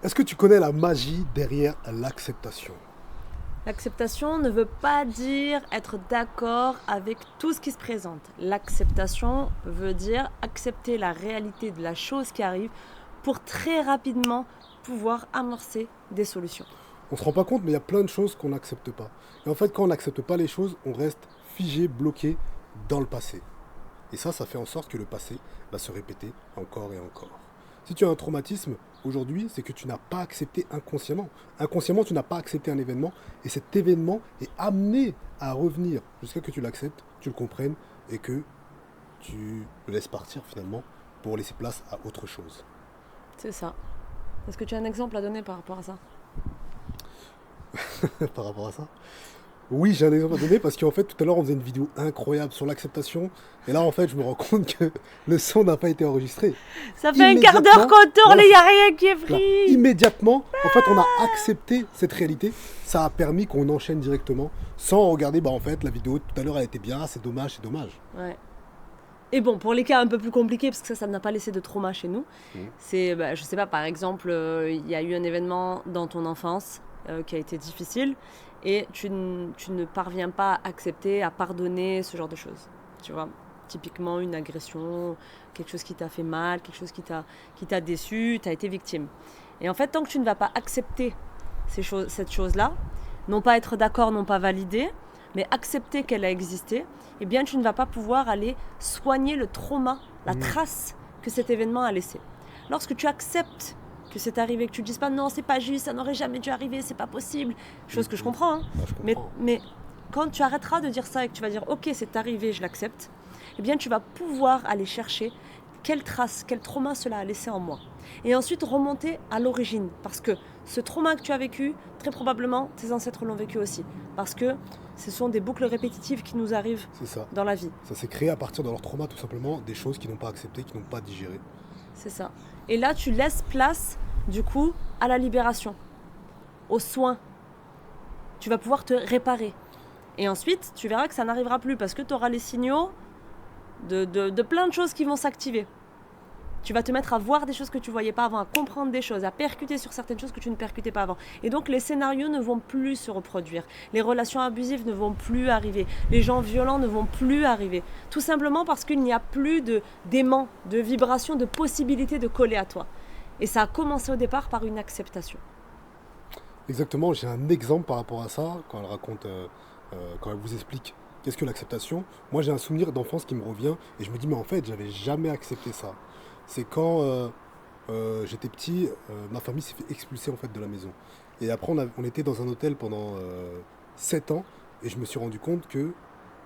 Est-ce que tu connais la magie derrière l'acceptation? L'acceptation ne veut pas dire être d'accord avec tout ce qui se présente. L'acceptation veut dire accepter la réalité de la chose qui arrive pour très rapidement pouvoir amorcer des solutions. On se rend pas compte, mais il y a plein de choses qu'on n'accepte pas. Et en fait, quand on n'accepte pas les choses, on reste figé, bloqué dans le passé. Et ça fait en sorte que le passé va se répéter encore et encore. Si tu as un traumatisme aujourd'hui, c'est que tu n'as pas accepté inconsciemment. Inconsciemment, tu n'as pas accepté un événement et cet événement est amené à revenir jusqu'à que tu l'acceptes, tu le comprennes et que tu le laisses partir finalement pour laisser place à autre chose. C'est ça. Est-ce que tu as un exemple à donner par rapport à ça? Par rapport à ça. Oui, j'ai un exemple à donner parce qu'en fait, tout à l'heure, on faisait une vidéo incroyable sur l'acceptation. Et là, en fait, je me rends compte que le son n'a pas été enregistré. Ça fait un quart d'heure qu'on tourne Voilà, et il n'y a rien qui est là, pris. immédiatement, en fait, on a accepté cette réalité. Ça a permis qu'on enchaîne directement sans regarder, en fait, la vidéo tout à l'heure, elle était bien, c'est dommage, c'est dommage. Ouais. Et bon, pour les cas un peu plus compliqués, parce que ça n'a pas laissé de trauma chez nous, c'est, je sais pas, par exemple, il y a eu un événement dans ton enfance qui a été difficile et tu ne parviens pas à accepter, à pardonner ce genre de choses. Tu vois, typiquement une agression, quelque chose qui t'a fait mal, quelque chose qui t'a déçu, tu as été victime. Et en fait, tant que tu ne vas pas accepter cette chose-là, non pas être d'accord, non pas valider, mais accepter qu'elle a existé, eh bien tu ne vas pas pouvoir aller soigner le trauma, la trace que cet événement a laissé. Lorsque tu acceptes que c'est arrivé, que tu ne dises pas non, c'est pas juste, ça n'aurait jamais dû arriver, c'est pas possible, chose que je comprends, hein. Bah, je comprends. Mais quand tu arrêteras de dire ça et que tu vas dire ok, c'est arrivé, je l'accepte, eh bien tu vas pouvoir aller chercher quelle trace, quel trauma cela a laissé en moi. Et ensuite remonter à l'origine, parce que ce trauma que tu as vécu, très probablement tes ancêtres l'ont vécu aussi, parce que ce sont des boucles répétitives qui nous arrivent C'est ça. dans la vie. Ça s'est créé à partir de leur trauma, tout simplement, des choses qu'ils n'ont pas acceptées, qu'ils n'ont pas digérées. C'est ça. Et là, tu laisses place, du coup, à la libération, aux soins. Tu vas pouvoir te réparer. Et ensuite, tu verras que ça n'arrivera plus, parce que tu auras les signaux de plein de choses qui vont s'activer. Tu vas te mettre à voir des choses que tu ne voyais pas avant, à comprendre des choses, à percuter sur certaines choses que tu ne percutais pas avant. Et donc les scénarios ne vont plus se reproduire. Les relations abusives ne vont plus arriver. Les gens violents ne vont plus arriver. Tout simplement parce qu'il n'y a plus d'aimant, de vibration, de possibilité de coller à toi. Et ça a commencé au départ par une acceptation. Exactement, j'ai un exemple par rapport à ça, quand elle raconte, quand elle vous explique qu'est-ce que l'acceptation. Moi, j'ai un souvenir d'enfance qui me revient et je me dis, mais en fait, j'avais jamais accepté ça. C'est quand j'étais petit, ma famille s'est fait expulser en fait de la maison. Et après, on était dans un hôtel pendant 7 ans et je me suis rendu compte que,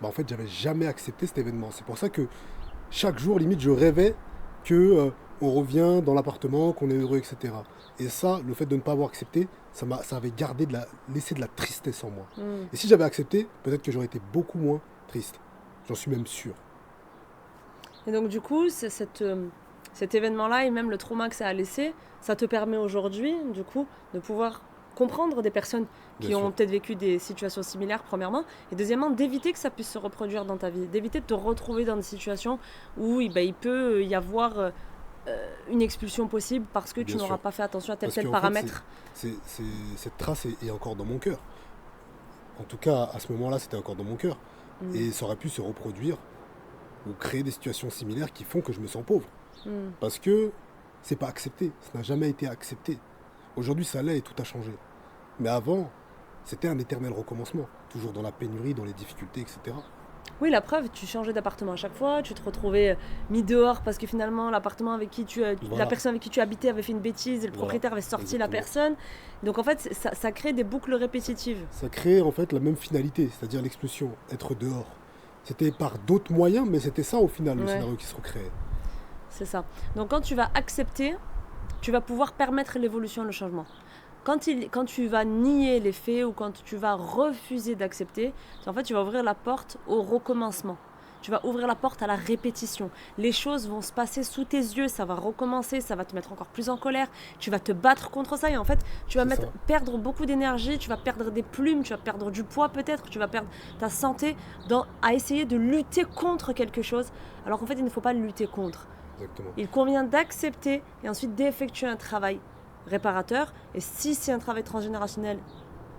en fait, j'avais jamais accepté cet événement. C'est pour ça que chaque jour, limite, je rêvais que on revient dans l'appartement, qu'on est heureux, etc. Et ça, le fait de ne pas avoir accepté, ça avait laissé de la tristesse en moi. Et si j'avais accepté, peut-être que j'aurais été beaucoup moins triste. J'en suis même sûr. Et donc du coup, cet événement-là et même le trauma que ça a laissé, ça te permet aujourd'hui, du coup, de pouvoir comprendre des personnes qui Bien ont sûr. peut-être vécu des situations similaires, premièrement, et deuxièmement, d'éviter que ça puisse se reproduire dans ta vie, d'éviter de te retrouver dans des situations où il peut y avoir une expulsion possible parce que tu Bien n'auras sûr. pas fait attention à tel Parce tel qu'en fait, paramètre. cette trace est encore dans mon cœur. En tout cas, à ce moment-là, c'était encore dans mon cœur. Et ça aurait pu se reproduire ou créer des situations similaires qui font que je me sens pauvre. Parce que c'est pas accepté. Ça n'a jamais été accepté. Aujourd'hui, ça l'est et tout a changé. Mais avant, c'était un éternel recommencement. Toujours dans la pénurie, dans les difficultés, etc. Oui, la preuve, tu changeais d'appartement à chaque fois, tu te retrouvais mis dehors parce que finalement l'appartement avec qui la Voilà. personne avec qui tu habitais avait fait une bêtise et le Voilà, propriétaire avait sorti la exactement. personne. Donc en fait, ça crée des boucles répétitives. Ça crée en fait la même finalité, c'est-à-dire l'expulsion, être dehors. C'était par d'autres moyens, mais c'était ça au final le Ouais. scénario qui se recréait. C'est ça. Donc quand tu vas accepter, tu vas pouvoir permettre l'évolution, le changement. Quand tu vas nier les faits ou quand tu vas refuser d'accepter, en fait, tu vas ouvrir la porte au recommencement. Tu vas ouvrir la porte à la répétition. Les choses vont se passer sous tes yeux, ça va recommencer, ça va te mettre encore plus en colère. Tu vas te battre contre ça et en fait, tu vas C'est ça. perdre beaucoup d'énergie, tu vas perdre des plumes, tu vas perdre du poids peut-être, tu vas perdre ta santé à essayer de lutter contre quelque chose. Alors qu'en fait, il ne faut pas lutter contre. Exactement. Il convient d'accepter et ensuite d'effectuer un travail réparateur. Et si c'est un travail transgénérationnel,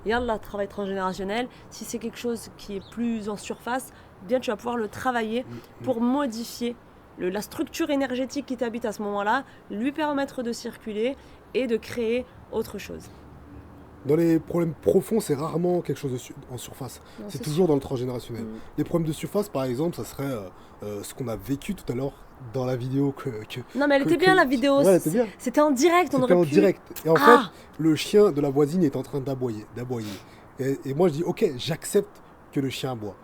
yallah, travail transgénérationnel. Si c'est quelque chose qui est plus en surface, bien tu vas pouvoir le travailler pour modifier la structure énergétique qui t'habite à ce moment-là, lui permettre de circuler et de créer autre chose. Dans les problèmes profonds, c'est rarement quelque chose en surface. Non, C'est c'est toujours dans le transgénérationnel. Mm. Les problèmes de surface, par exemple, ça serait ce qu'on a vécu tout à l'heure dans la vidéo Non mais elle était bien la vidéo, Ouais, elle était bien. c'était en direct, on C'était aurait en pu... direct. Et en Ah fait, le chien de la voisine est en train d'aboyer. Et moi, je dis, ok, j'accepte que le chien aboie.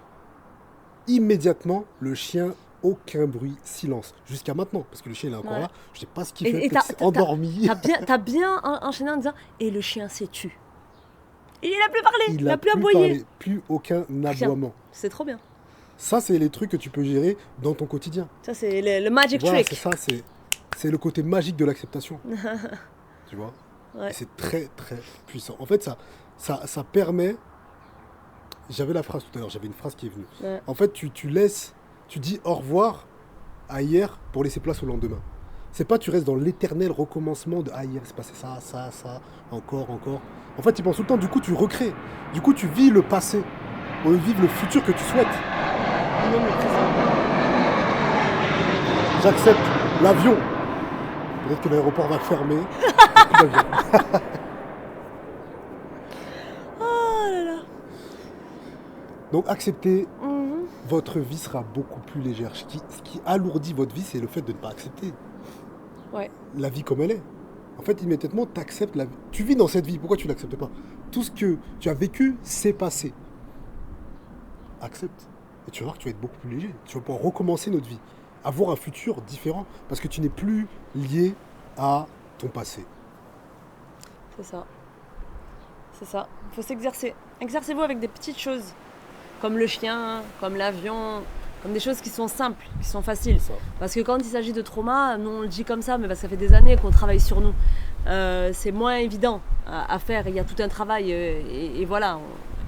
Immédiatement, le chien, aucun bruit, silence. Jusqu'à maintenant, parce que le chien il est encore Ouais. là. Je sais pas ce qu'il Et- fait, et peut-être t'as- qu'il s'est endormi. T'as bien enchaîné en disant « Et le chien s'est tu ». Il n'a plus parlé, il a n'a plus aboyé. parlé, plus aucun aboiement. C'est trop bien. Ça, c'est les trucs que tu peux gérer dans ton quotidien. Ça c'est le magic Voilà, trick. c'est ça, c'est le côté magique de l'acceptation. Tu vois. Ouais. Et c'est très très puissant. En fait, ça permet. J'avais la phrase tout à l'heure, j'avais une phrase qui est venue. Ouais. En fait, tu dis au revoir à hier pour laisser place au lendemain. C'est pas tu restes dans l'éternel recommencement de hier c'est passé ça, encore. En fait, tu penses tout le temps, du coup tu recrées. Du coup tu vis le passé au lieu de vivre le futur que tu souhaites. Non, mais présent. J'accepte l'avion. Peut-être que l'aéroport va fermer. Plus d'avion. Oh là là. Donc accepter, Mhm. votre vie sera beaucoup plus légère. Ce qui alourdit votre vie, c'est le fait de ne pas accepter Ouais. la vie comme elle est. En fait, immédiatement, tu acceptes la vie. Tu vis dans cette vie, pourquoi tu ne l'acceptes pas? Tout ce que tu as vécu, c'est passé. Accepte. Et tu vas voir que tu vas être beaucoup plus léger. Tu vas pouvoir recommencer notre vie. Avoir un futur différent. Parce que tu n'es plus lié à ton passé. C'est ça. C'est ça. Il faut s'exercer. Exercez-vous avec des petites choses. Comme le chien, comme l'avion, comme des choses qui sont simples, qui sont faciles. Ça. Parce que quand il s'agit de trauma, nous on le dit comme ça, mais parce que ça fait des années qu'on travaille sur nous. C'est moins évident à faire. Il y a tout un travail et voilà,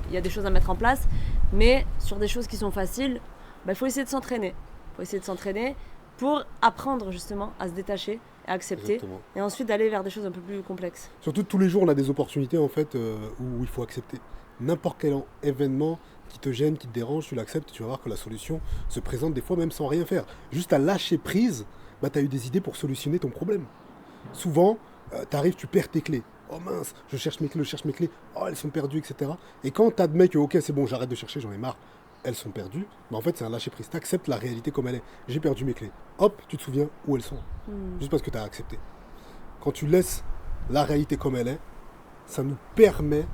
il y a des choses à mettre en place. Mais sur des choses qui sont faciles, il faut essayer de s'entraîner. Il faut essayer de s'entraîner pour apprendre justement à se détacher, à accepter. Exactement. Et ensuite d'aller vers des choses un peu plus complexes. Surtout tous les jours, on a des opportunités en fait où il faut accepter. N'importe quel événement qui te gêne, qui te dérange, tu l'acceptes, tu vas voir que la solution se présente des fois même sans rien faire. Juste à lâcher prise, tu as eu des idées pour solutionner ton problème. Souvent, tu arrives, tu perds tes clés. Oh mince, je cherche mes clés, oh elles sont perdues, etc. Et quand tu admets que ok c'est bon, j'arrête de chercher, j'en ai marre, elles sont perdues, en fait c'est un lâcher prise. Tu acceptes la réalité comme elle est. J'ai perdu mes clés. Hop, tu te souviens où elles sont. Juste parce que tu as accepté. Quand tu laisses la réalité comme elle est, ça nous permet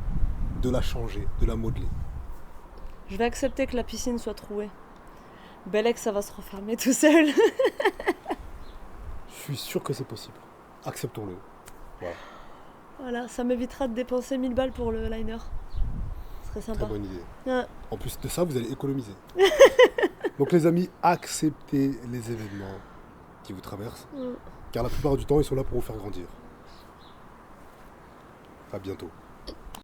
de la changer, de la modeler. Je vais accepter que la piscine soit trouée. Belek, ça va se refermer tout seul. Je suis sûr que c'est possible. Acceptons-le. Voilà, Voilà, ça m'évitera de dépenser 1000 balles pour le liner. Ce serait très sympa. bonne idée. Ouais. En plus de ça, vous allez économiser. Donc les amis, acceptez les événements qui vous traversent, car la plupart du temps, ils sont là pour vous faire grandir. À bientôt.